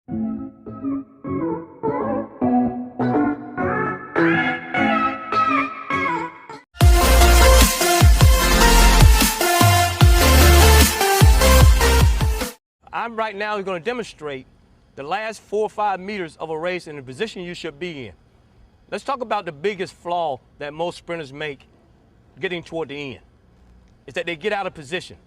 I'm right now going to demonstrate the last 4 or 5 meters of a race and the position you should be in. Let's talk about the biggest flaw that most sprinters make getting toward the end, is that they get out of position.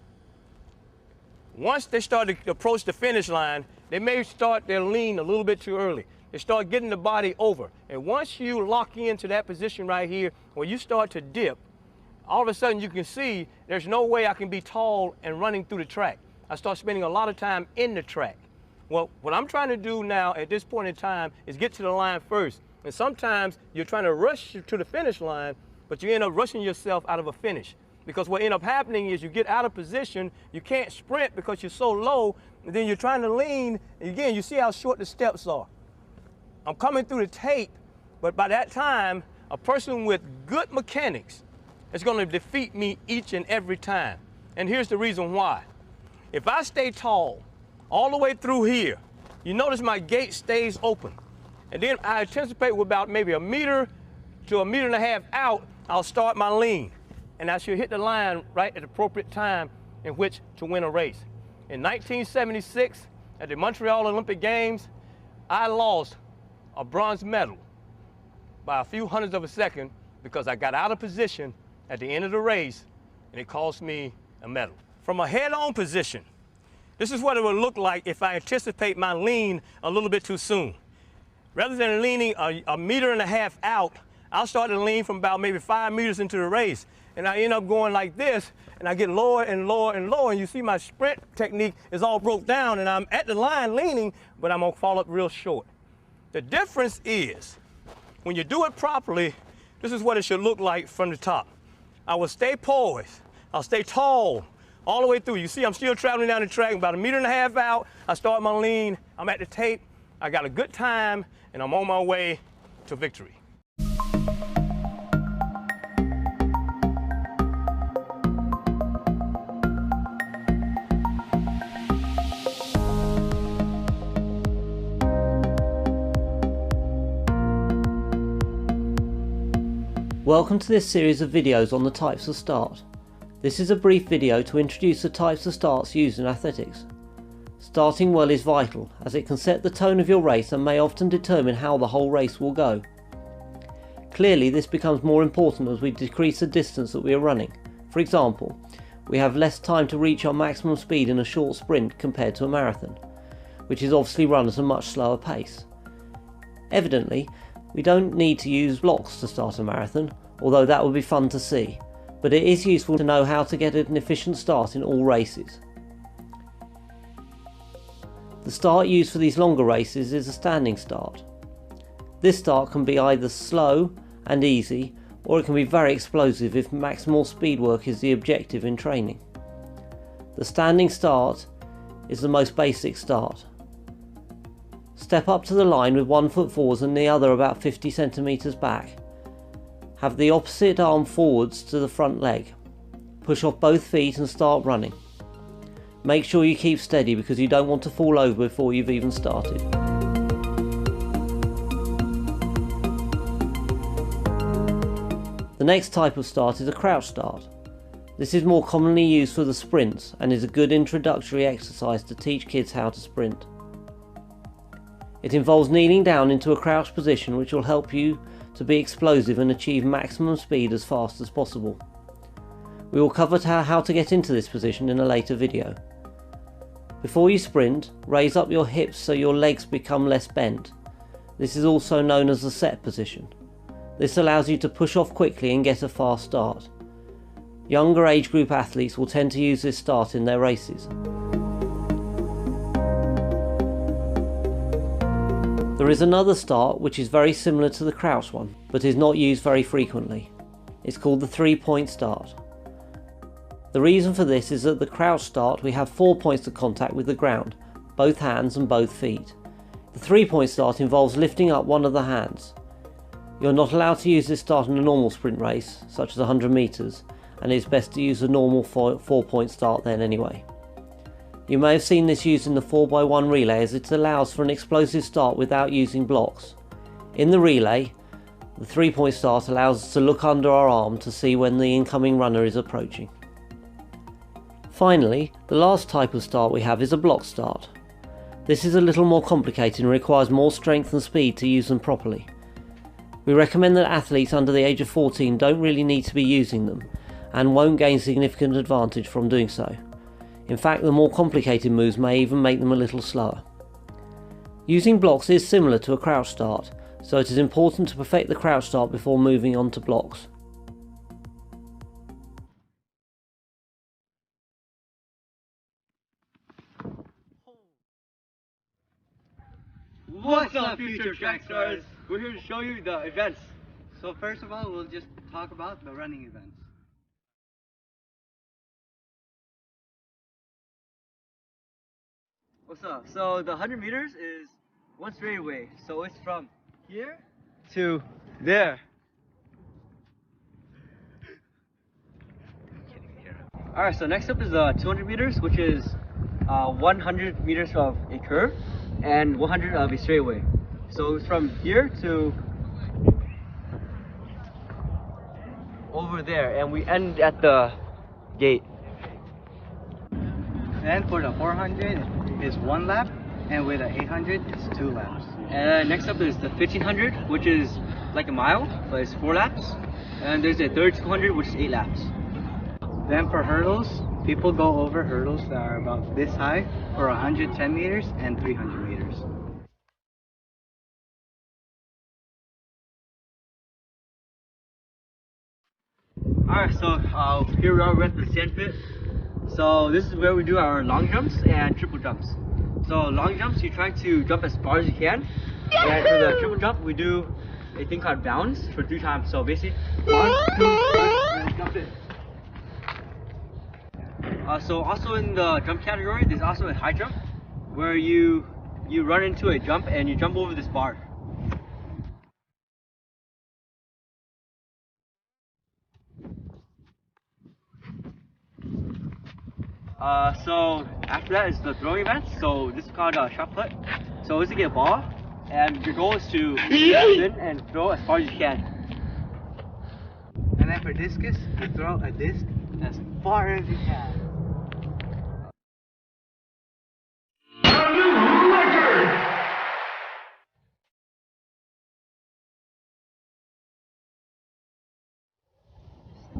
Once they start to approach the finish line, they may start their lean a little bit too early. They start getting the body over. And once you lock into that position right here, where you start to dip, all of a sudden you can see there's no way I can be tall and running through the track. I start spending a lot of time in the track. Well, what I'm trying to do now at this point in time is get to the line first. And sometimes you're trying to rush to the finish line, but you end up rushing yourself out of a finish. Because what ends up happening is you get out of position, you can't sprint because you're so low, and then you're trying to lean, and again, you see how short the steps are. I'm coming through the tape, but by that time, a person with good mechanics is going to defeat me each and every time. And here's the reason why. If I stay tall all the way through here, you notice my gate stays open. And then I anticipate with about maybe 1 meter to 1.5 meters out, I'll start my lean. And I should hit the line right at the appropriate time in which to win a race. In 1976, at the Montreal Olympic Games, I lost a bronze medal by a few hundredths of a second because I got out of position at the end of the race, and it cost me a medal. From a head-on position, this is what it would look like if I anticipate my lean a little bit too soon. Rather than leaning a 1.5 meters out, I'll start to lean from about maybe 5 meters into the race. And I end up going like this, and I get lower and lower and lower, and you see my sprint technique is all broke down, and I'm at the line leaning, but I'm gonna fall up real short. The difference is, when you do it properly, this is what it should look like from the top. I will stay poised, I'll stay tall, all the way through. You see I'm still traveling down the track, about 1.5 meters out, I start my lean, I'm at the tape, I got a good time, and I'm on my way to victory. Welcome to this series of videos on the types of start. This is a brief video to introduce the types of starts used in athletics. Starting well is vital, as it can set the tone of your race and may often determine how the whole race will go. Clearly, this becomes more important as we decrease the distance that we are running. For example, we have less time to reach our maximum speed in a short sprint compared to a marathon, which is obviously run at a much slower pace. Evidently, we don't need to use blocks to start a marathon, although that would be fun to see, but it is useful to know how to get an efficient start in all races. The start used for these longer races is a standing start. This start can be either slow and easy, or it can be very explosive if maximal speed work is the objective in training. The standing start is the most basic start. Step up to the line with 1 foot forwards and the other about 50 centimeters back. Have the opposite arm forwards to the front leg. Push off both feet and start running. Make sure you keep steady because you don't want to fall over before you've even started. The next type of start is a crouch start. This is more commonly used for the sprints and is a good introductory exercise to teach kids how to sprint. It involves kneeling down into a crouched position, which will help you to be explosive and achieve maximum speed as fast as possible. We will cover how to get into this position in a later video. Before you sprint, raise up your hips so your legs become less bent. This is also known as the set position. This allows you to push off quickly and get a fast start. Younger age group athletes will tend to use this start in their races. There is another start which is very similar to the crouch one, but is not used very frequently. It's called the 3-point start. The reason for this is that the crouch start we have 4 points of contact with the ground, both hands and both feet. The 3-point start involves lifting up one of the hands. You're not allowed to use this start in a normal sprint race, such as 100 meters, and it's best to use a normal 4-point start then anyway. You may have seen this used in the 4x1 relay as it allows for an explosive start without using blocks. In the relay, the 3-point start allows us to look under our arm to see when the incoming runner is approaching. Finally, the last type of start we have is a block start. This is a little more complicated and requires more strength and speed to use them properly. We recommend that athletes under the age of 14 don't really need to be using them and won't gain significant advantage from doing so. In fact, the more complicated moves may even make them a little slower. Using blocks is similar to a crouch start, so it is important to perfect the crouch start before moving on to blocks. What's up, future track stars? We're here to show you the events. So first of all, we'll just talk about the running events. What's up? So the 100 meters is one straightaway. So it's from here to there. Alright, so next up is 200 meters, which is 100 meters of a curve and 100 of a straightaway. So it's from here to over there, and we end at the gate. Then for the 400 is 1 lap, and with the 800 it's 2 laps. And next up is the 1500, which is like a mile, but it's 4 laps. And there's a 3200, which is 8 laps. Then for hurdles, people go over hurdles that are about this high for 110 meters and 300 meters. Alright, so here we are, we're at the sand pit. So this is where we do our long jumps and triple jumps. So long jumps, you try to jump as far as you can. And for the triple jump, we do a thing called bounds for 3 times. So basically, 1, 2, 3, and jump it. So also in the jump category, there's also a high jump, where you run into a jump and you jump over this bar. So after that is the throwing event. So this is called a shot put. So this is to get a ball, and your goal is to spin and throw as far as you can. And then for discus, you throw a disc as far as you can.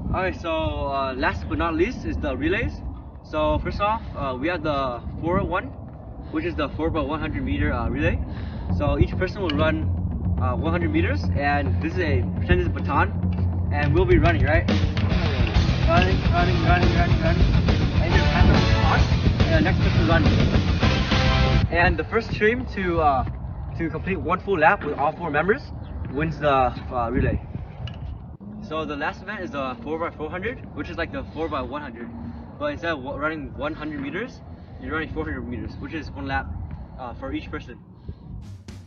Alright, so last but not least is the relays. So first off, we have the 4-1, which is the 4x100 meter relay. So each person will run 100 meters, and this is a pretend it's a baton, and we'll be running, right? Running. And your hands are on, and the next person running. And the first team to complete 1 full lap with all 4 members wins the relay. So the last event is the 4x400, which is like the 4x100. But instead of running 100 meters, you're running 400 meters, which is 1 lap for each person.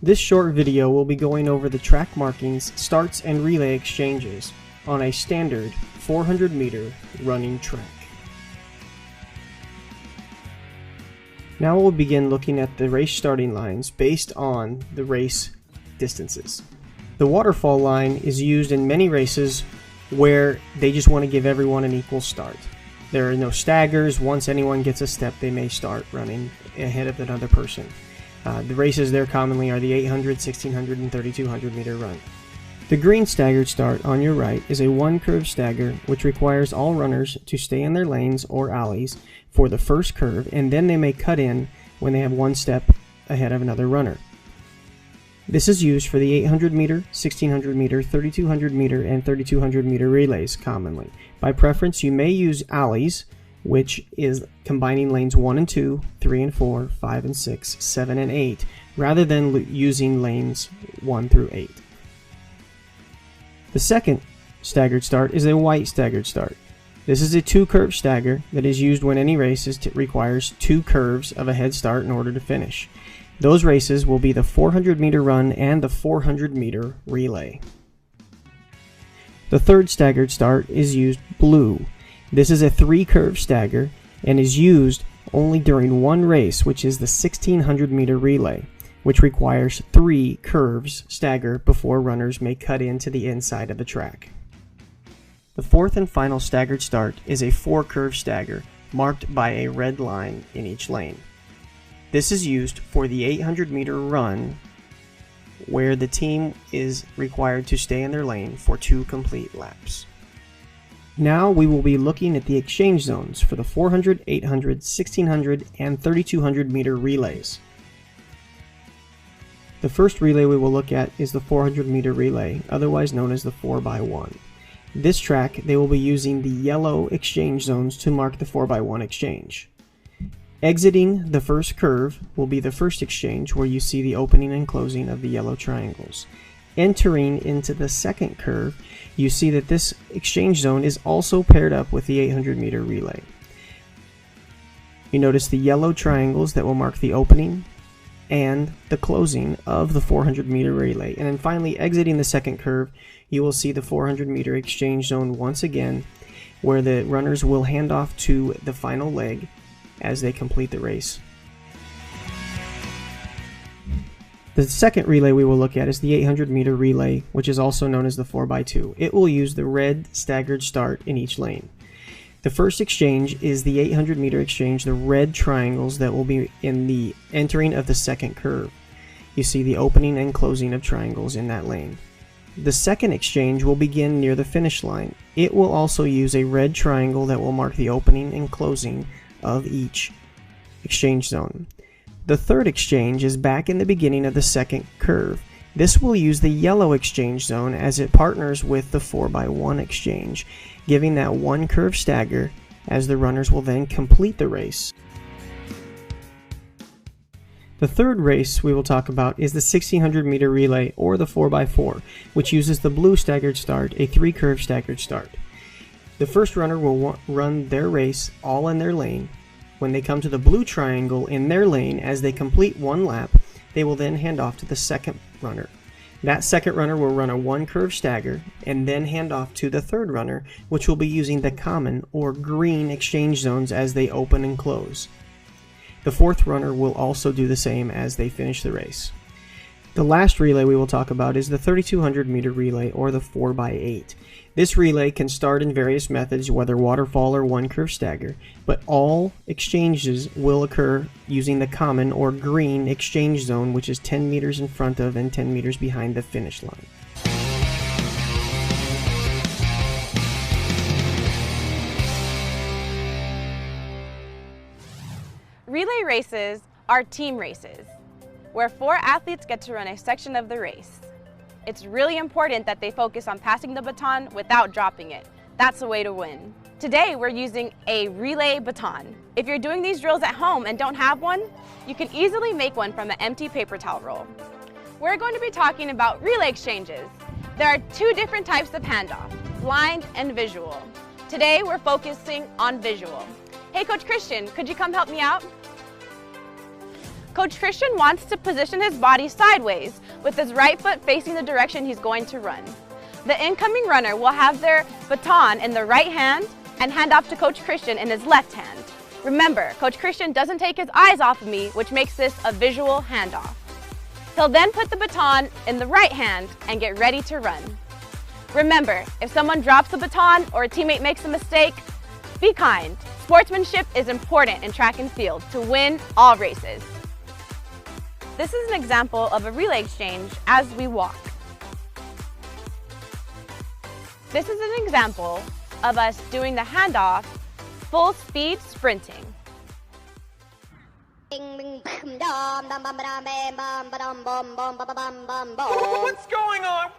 This short video will be going over the track markings, starts, and relay exchanges on a standard 400 meter running track. Now we'll begin looking at the race starting lines based on the race distances. The waterfall line is used in many races where they just want to give everyone an equal start. There are no staggers. Once anyone gets a step, they may start running ahead of another person. The races there commonly are the 800, 1600, and 3200 meter run. The green staggered start on your right is a 1 curve stagger which requires all runners to stay in their lanes or alleys for the first curve, and then they may cut in when they have 1 step ahead of another runner. This is used for the 800 meter, 1600 meter, 3200 meter, and 3200 meter relays commonly. By preference, you may use alleys, which is combining lanes 1 and 2, 3 and 4, 5 and 6, 7 and 8, rather than using lanes 1 through 8. The second staggered start is a white staggered start. This is a 2 curve stagger that is used when any race requires 2 curves of a head start in order to finish. Those races will be the 400 meter run and the 400 meter relay. The third staggered start is used blue. This is a 3 curve stagger and is used only during one race, which is the 1600-meter relay, which requires 3 curves stagger before runners may cut into the inside of the track. The fourth and final staggered start is a 4-curve stagger marked by a red line in each lane. This is used for the 800-meter run, where the team is required to stay in their lane for 2 complete laps. Now we will be looking at the exchange zones for the 400, 800, 1600, and 3200 meter relays. The first relay we will look at is the 400 meter relay, otherwise known as the 4x1. This track, they will be using the yellow exchange zones to mark the 4x1 exchange. Exiting the first curve will be the first exchange, where you see the opening and closing of the yellow triangles. Entering into the second curve, you see that this exchange zone is also paired up with the 800 meter relay. You notice the yellow triangles that will mark the opening and the closing of the 400 meter relay. And then finally, exiting the second curve, you will see the 400 meter exchange zone once again, where the runners will hand off to the final leg as they complete the race. The second relay we will look at is the 800 meter relay, which is also known as the 4x2. It will use the red staggered start in each lane. The first exchange is the 800 meter exchange, the red triangles that will be in the entering of the second curve. You see the opening and closing of triangles in that lane. The second exchange will begin near the finish line. It will also use a red triangle that will mark the opening and closing of each exchange zone. The third exchange is back in the beginning of the second curve. This will use the yellow exchange zone as it partners with the 4x1 exchange, giving that 1 curve stagger as the runners will then complete the race. The third race we will talk about is the 1600 meter relay, or the 4x4, which uses the blue staggered start, a 3-curve staggered start. The first runner will run their race all in their lane. When they come to the blue triangle in their lane, as they complete 1 lap, they will then hand off to the second runner. That second runner will run a 1-curve stagger and then hand off to the third runner, which will be using the common or green exchange zones as they open and close. The fourth runner will also do the same as they finish the race. The last relay we will talk about is the 3200 meter relay, or the 4x8. This relay can start in various methods, whether waterfall or 1-curve stagger, but all exchanges will occur using the common or green exchange zone, which is 10 meters in front of and 10 meters behind the finish line. Relay races are team races, where 4 athletes get to run a section of the race. It's really important that they focus on passing the baton without dropping it. That's the way to win. Today we're using a relay baton. If you're doing these drills at home and don't have one, you can easily make one from an empty paper towel roll. We're going to be talking about relay exchanges. There are 2 different types of handoff, blind and visual. Today we're focusing on visual. Hey Coach Christian, could you come help me out? Coach Christian wants to position his body sideways with his right foot facing the direction he's going to run. The incoming runner will have their baton in the right hand and hand off to Coach Christian in his left hand. Remember, Coach Christian doesn't take his eyes off of me, which makes this a visual handoff. He'll then put the baton in the right hand and get ready to run. Remember, if someone drops the baton or a teammate makes a mistake, be kind. Sportsmanship is important in track and field to win all races. This is an example of a relay exchange as we walk. This is an example of us doing the handoff full speed sprinting. What's going on?